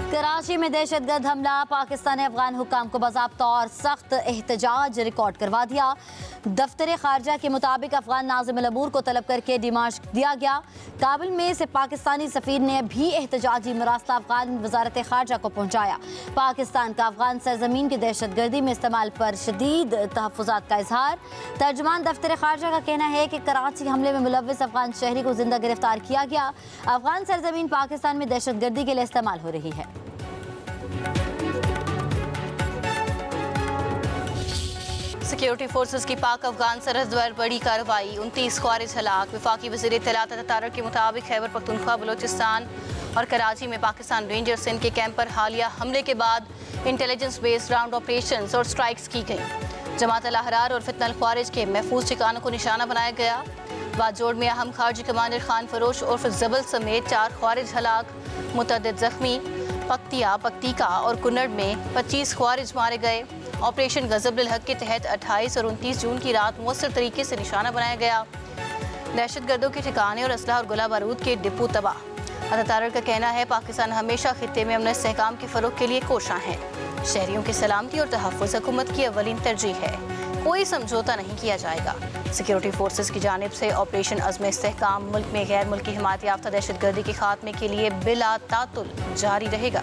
कराची में दहशतगर्द हमला, पाकिस्तान ने अफगान हुक्काम को बाज़ाब्ता और सख्त एहतजाज रिकॉर्ड करवा दिया। दफ्तर खारजा के मुताबिक अफगान नाज़िम अल-अमूर को तलब करके डिमांड दिया गया। काबुल में से पाकिस्तानी सफ़ीर ने भी एहतजाजी मरासला अफगान वजारत खारजा को पहुँचाया। पाकिस्तान का अफगान सरजमीन की दहशतगर्दी में इस्तेमाल पर शदीद तहफ़्फ़ुज़ात का इजहार। तर्जुमान दफ्तर खारजा का कहना है कि कराची हमले में मुलव्विस अफगान शहरी को जिंदा गिरफ्तार किया गया। अफगान सरजमीन पाकिस्तान में दहशतगर्दी के लिए इस्तेमाल हो रही है। सिक्योरिटी फोर्सेस की पाक अफगान सरहद पर बड़ी कार्रवाई, 29 ख्वारिज हलाक। वफाकी वज़ीर इत्तलात तारक के मुताबिक खैबर पख्तूनख्वा, बलोचिस्तान और कराची में पाकिस्तान रेंजर्स इनके कैंप पर हालिया हमले के बाद इंटेलिजेंस बेस्ड राउंड ऑपरेशंस और स्ट्राइक्स की गई। जमात अल अहरार और फितनल ख्वारिज के महफूज ठिकानों को निशाना बनाया गया। बाजोड़ में अहम खारजी कमांडर खान फरोश उर्फ जबल समेत 4 ख्वारिज हलाक, मुतअद्दिद जख्मी। पक्तिया, पक्तिका और कुन्नड़ में 25 ख्वारिज मारे गए। ऑपरेशन गज़ब-उल हक के तहत 28 और 29 जून की रात मौसर तरीके से निशाना बनाया गया। दहशतगर्दों के ठिकाने और असलहा और गोला बारूद के डिपो तबाह। अतातारक का कहना है पाकिस्तान हमेशा खित्ते में अमन इस्तेहकाम के फ़रोग़ के लिए कोशां है। शहरियों की सलामती और तहफ़्फ़ुज़ हुकूमत की अव्वलीन तरजीह है। कोई समझौता नहीं किया जाएगा। सिक्योरिटी फोर्सेस की जानिब से ऑपरेशन अज़्म इस्तेहकाम मुल्क में गैर मुल्की हिमायत याफ्ता दहशतगर्दी के खात्मे के लिए बिला तातुल जारी रहेगा।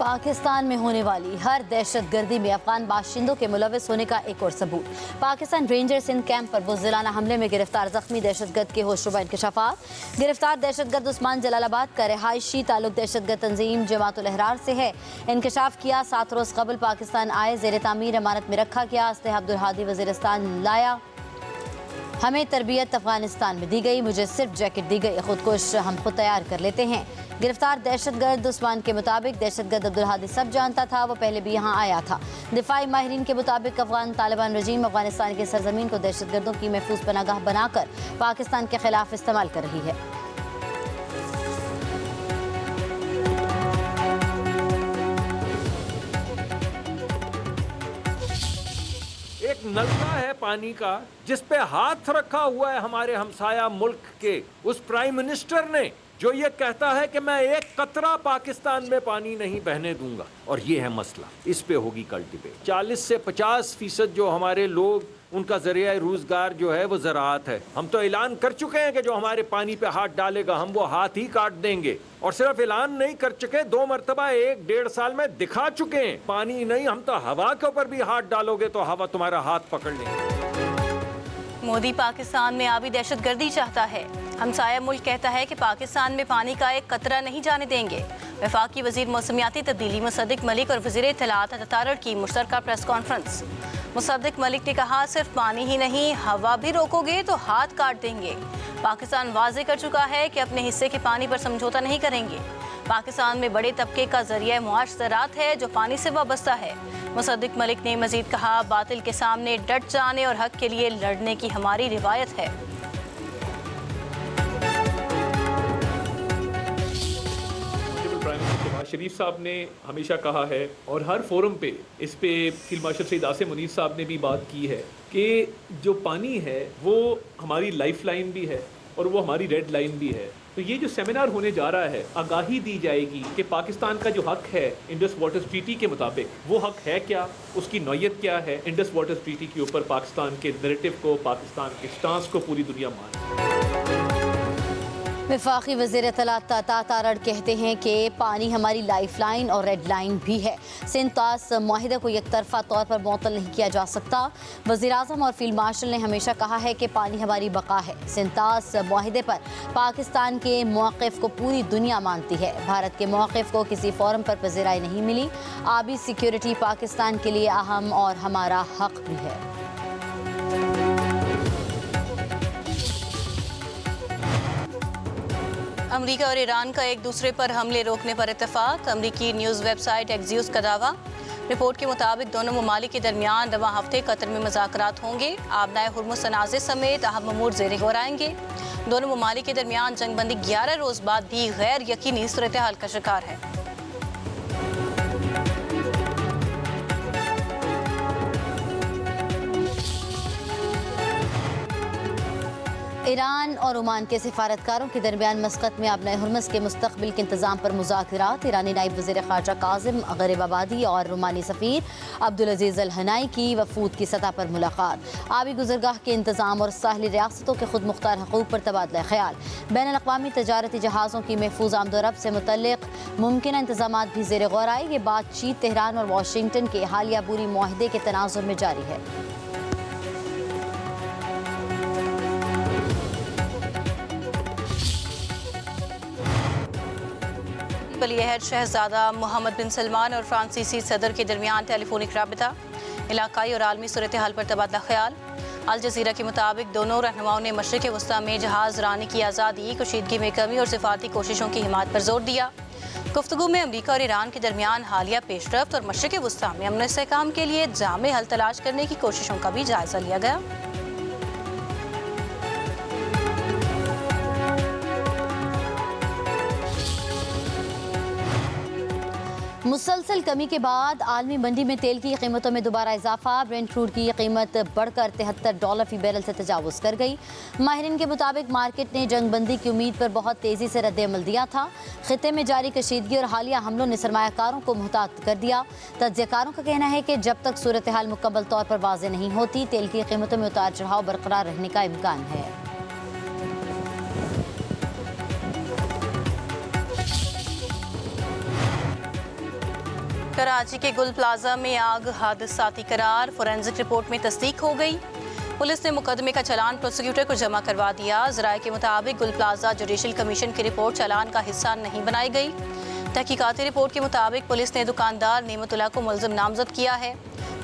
पाकिस्तान में होने वाली हर दहशतगर्दी में अफगान बाशिंदों के मुलव्विस होने का एक और सबूत। पाकिस्तान रेंजर्स इन कैंप पर बुज़दिलाना हमले में गिरफ्तार जख्मी दहशतगर्द के होशरुबा इंकशाफात। गिरफ्तार दहशतगर्द उस्मान जलालाबाद का रिहायशी ताल्लुक दहशतगर्द तंजीम जमात उल अहरार से है। इंकशाफ किया 7 रोज़ कबल पाकिस्तान आए, ज़ेर तामीर अमानत में रखा गया। असलहा अब्दुल हादी वज़ीरिस्तान लाया। हमें तरबियत अफगानिस्तान में दी गई, मुझे सिर्फ जैकेट दी गई, खुदकुश हम खुद तैयार कर लेते हैं। गिरफ्तार दहशतगर्द उस्मान के मुताबिक दहशतगर्द अब्दुल हादी सब जानता था, वो पहले भी यहाँ आया था। दिफाई माहिरीन के मुताबिक अफगान तालिबान रजीम अफगानिस्तान की सरजमीन को दहशतगर्दों की महफूज पनागाह बनाकर पाकिस्तान के खिलाफ इस्तेमाल कर रही है। एक नलका है पानी का जिस पे हाथ रखा हुआ है हमारे हमसाया मुल्क के उस प्राइम मिनिस्टर ने, जो ये कहता है कि मैं एक कतरा पाकिस्तान में पानी नहीं बहने दूंगा। और ये है मसला, इस पे होगी कल डिबेट। 40 से 50% जो हमारे लोग उनका जरिया रोजगार जो है वो ज़राअत है। हम तो ऐलान कर चुके हैं कि जो हमारे पानी पे हाथ डालेगा हम वो हाथ ही काट देंगे। और सिर्फ ऐलान नहीं कर चुके, 2 मरतबा 1-1.5 साल में दिखा चुके हैं। पानी नहीं, हम तो हवा के ऊपर भी हाथ डालोगे तो हवा तुम्हारा हाथ पकड़ लेगी। मोदी पाकिस्तान में आबी दहशतगर्दी चाहता है। हमसाया मुल्क कहता है कि पाकिस्तान में पानी का एक कतरा नहीं जाने देंगे। वफाकी वजीर मौसमियाती तब्दीली मुसद्दिक मलिक और वजीर इत्तलात अतातारक की मुश्तरका प्रेस कॉन्फ्रेंस। मुसद्दिक मलिक ने कहा, सिर्फ पानी ही नहीं, हवा भी रोकोगे तो हाथ काट देंगे। पाकिस्तान वाजे कर चुका है कि अपने हिस्से के पानी पर समझौता नहीं करेंगे। पाकिस्तान में बड़े तबके का जरिया मुआश ज़राअत है जो पानी से वाबस्ता है। मुसद्दिक मलिक ने मजीद कहा, बातिल के सामने डट जाने और हक के लिए लड़ने की हमारी रिवायत है। शरीफ साहब ने हमेशा कहा है और हर फोरम पे इस पे फील्ड मार्शल सईद आसिम मुनीर साहब ने भी बात की है कि जो पानी है वो हमारी लाइफ लाइन भी है और वो हमारी रेड लाइन भी है। तो ये जो सेमिनार होने जा रहा है, आगाही दी जाएगी कि पाकिस्तान का जो हक है इंडस वाटर ट्रीटी के मुताबिक, वो हक है क्या, उसकी नौयत क्या है। इंडस वाटर ट्रीटी के ऊपर पाकिस्तान के नैरेटिव को, पाकिस्तान के स्टांस को पूरी दुनिया मान। वफाकी वज़ीर इत्तलात तारड़ कहते हैं कि पानी हमारी लाइफ लाइन और रेड लाइन भी है। सिंतास माहिदे को एक तरफा तौर पर मुअत्तल नहीं किया जा सकता। वज़ीर आज़म और फील्ड मार्शल ने हमेशा कहा है कि पानी हमारी बका है। सिंतास माहिदे पर पाकिस्तान के मौक़िफ़ को पूरी दुनिया मानती है। भारत के मौक़िफ़ को किसी फोरम पर पज़ीराई नहीं मिली। आबी सिक्योरिटी पाकिस्तान के लिए अहम और हमारा हक भी है। अमेरिका और ईरान का एक दूसरे पर हमले रोकने पर इत्तेफाक। अमेरिकी न्यूज़ वेबसाइट एक्सियोस का दावा। रिपोर्ट के मुताबिक दोनों ममालिक के दरमियान रवां हफ्ते कतर में मुज़ाकरात होंगे। आबनाए हुर्मुज़ तनाज़े समेत अहम अमूर ज़ेरे गौर आएंगे। दोनों ममालिक के दरमियान जंगबंदी 11 रोज़ बाद भी गैर यकीनी सूरत हाल का शिकार है। ईरान और ओमान के सिफारतकारों के दरमियान मस्कत में आबनाए हुर्मुज़ के मुस्तक़बिल के इंतज़ाम पर मुज़ाकरात। ईरानी नायब वज़ीर ख़ारजा काज़िम गरीबाबादी और रोमानी सफ़ीर अब्दुल अज़ीज़ अल हनाई की वफूद की सतह पर मुलाकात। आबी गुज़रगाह के इंतज़ाम और साहली रियासतों के खुद मुख्तार हक़ूक़ पर तबादला ख्याल। बैनुल अक़वामी तजारती जहाज़ों की महफूज आमदोरफ्त से मुतल्लिक़ मुमकिन इंतज़ामात भी ज़ेर गौर आए। ये बातचीत तेहरान और वाशिंगटन के हालिया बुरी मुआहदे के तनाज़ुर में जारी है। वलीअहद शहजादा मोहम्मद बिन सलमान और फ्रांसीसी सदर के दरमियान टेलीफोनिक राबिता। इलाकाई और आलमी सूरत हाल पर तबादला ख्याल। अल जज़ीरा के मुताबिक दोनों रहनुमाओं ने मशरिक़ वस्ता में जहाज़ रानी की आज़ादी, कशीदगी में कमी और सिफारती कोशिशों की हिमायत पर जोर दिया। गुफ्तगू में अमरीका और ईरान के दरमियान हालिया पेशरफ्त और मशरिक़ वस्ता में अमन इस्तेहकाम के लिए जामे हल तलाश करने की कोशिशों का भी जायज़ा लिया गया। मुसलसल कमी के बाद आलमी मंडी में तेल की कीमतों में दोबारा इजाफा। ब्रेंट क्रूड की कीमत बढ़कर $73 फी बैरल से तजावुज़ कर गई। माहिरीन के मुताबिक मार्केट ने जंगबंदी की उम्मीद पर बहुत तेज़ी से रद्द-ए-अमल दिया था। खित्ते में जारी कशीदगी और हालिया हमलों ने सरमायाकारों को मुहतात कर दिया। तज्ज़ियाकारों का कहना है कि जब तक सूरत हाल मुकम्मल तौर पर वाज़ेह नहीं होती, तेल की कीमतों में उतार चढ़ाव बरकरार रहने का इम्कान है। कराची के गुल प्लाजा में आग हादसाती करार। फोरेंसिक रिपोर्ट में तस्दीक हो गई। पुलिस ने मुकदमे का चालान प्रोसिक्यूटर को जमा करवा दिया। ज़राए के मुताबिक गुल प्लाजा जुडिशल कमीशन की रिपोर्ट चालान का हिस्सा नहीं बनाई गई। तहकीकाती रिपोर्ट के मुताबिक पुलिस ने दुकानदार नेमतुल्लाह को मुल्ज़िम नामजद किया है।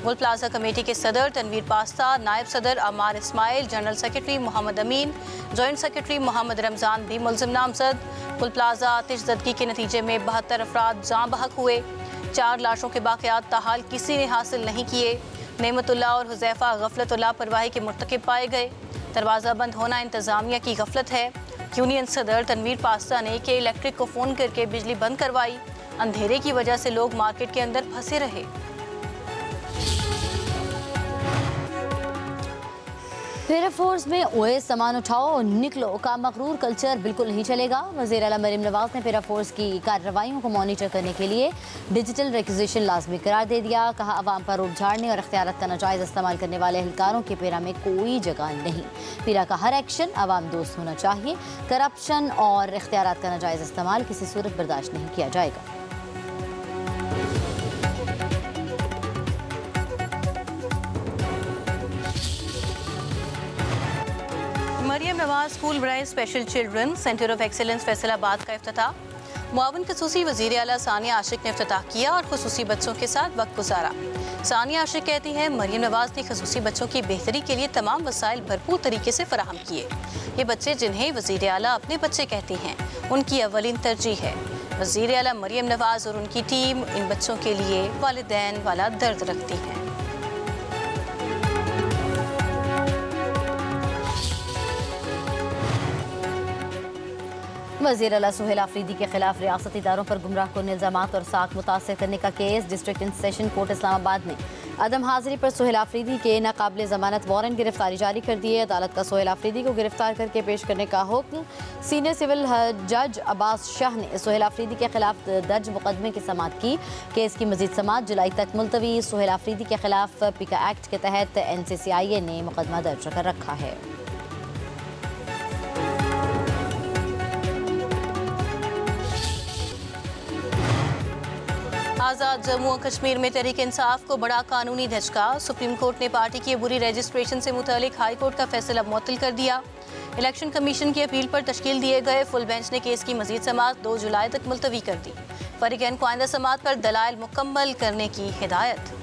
गुल प्लाजा कमेटी के सदर तनवीर पास्ता, नायब सदर अमार इस्माइल, जनरल सेक्रेटरी मोहम्मद अमीन, जॉइंट सेक्रेटरी मोहम्मद रमज़ान भी मुल्ज़िम नामजद। गुल प्लाजा आतिशज़दगी के नतीजे में 72 अफराद जाँ बहक हुए। 4 लाशों के बाक़ियात ताहाल किसी ने हासिल नहीं किए। नेमतुल्लाह और हुज़ैफ़ा गफलत और लापरवाही के मुर्तकिब पाए गए। दरवाज़ा बंद होना इंतज़ामिया की गफलत है। यूनियन सदर तनवीर पास्ता ने के इलेक्ट्रिक को फ़ोन करके बिजली बंद करवाई। अंधेरे की वजह से लोग मार्केट के अंदर फंसे रहे। पैरा फोर्स में ओए सामान उठाओ और निकलो का मगरूर कल्चर बिल्कुल नहीं चलेगा। वज़ीर आला मरीम नवाज ने पैरा फोर्स की कार्रवाइयों को मॉनिटर करने के लिए डिजिटल रिक्विजिशन लाजमी करार दे दिया। कहा अवाम पर रोक झाड़ने और इख्तियारात का नाजायज़ इस्तेमाल करने वाले एहलकारों के पैरा में कोई जगह नहीं। पैरा का हर एक्शन अवाम दोस्त होना चाहिए। करप्शन और इख्तियारात का नाजायज़ इस्तेमाल किसी सूरत बर्दाश्त नहीं किया जाएगा। मरियम नवाज स्कूल बराए special children centre of excellence Faisalabad का इफ्तिताह। मुआविन खसूसी वज़ीर आला सानिया आशिक ने इफ्तिताह किया और खसूसी बच्चों के साथ वक्त गुजारा। सानिया आशिक कहती हैं मरियम नवाज ने खसूसी बच्चों की बेहतरी के लिए तमाम वसाइल भरपूर तरीके से फराहम किए। ये बच्चे जिन्हें वज़ीर आला अपने बच्चे कहती हैं, उनकी अवलिन तरजीह है। वज़ीर आला मरियम नवाज और उनकी टीम इन बच्चों के लिए वालिदैन वाला दर्द रखती हैं। वज़ीर आला सुहेल आफरीदी के खिलाफ रियासती इदारों पर गुमराह कुन इल्ज़ामात और साख मुतासर करने का case. District and session court Islamabad ने अदम हाजिरी पर सुहेल आफरीदी के नाकाबिल ज़मानत वारंट गिरफ्तारी जारी कर दी है। अदालत का सुहेल आफरीदी को गिरफ्तार करके पेश करने का हुक्म। सीनियर सिविल जज अब्बास शाह ने सुहेल आफरीदी के खिलाफ दर्ज मुकदमे की समाअत की। केस की मजीद समाअत जुलाई तक मुलतवी। सुहेल आफरीदी के खिलाफ पिका एक्ट के तहत NCCIA ने मुकदमा दर्ज कर रखा है। आज़ाद जम्मू और कश्मीर में तहरीक इंसाफ को बड़ा कानूनी धचका। सुप्रीम कोर्ट ने पार्टी की बुरी रजिस्ट्रेशन से मुतालिक हाई कोर्ट का फैसला मुअत्तल कर दिया। इलेक्शन कमीशन की अपील पर तश्कील दिए गए फुल बेंच ने केस की मजीद समाअत 2 जुलाई तक मुलतवी कर दी। फरीकैन को आइंदा समाअत पर दलाइल मुकम्मल करने की हिदायत।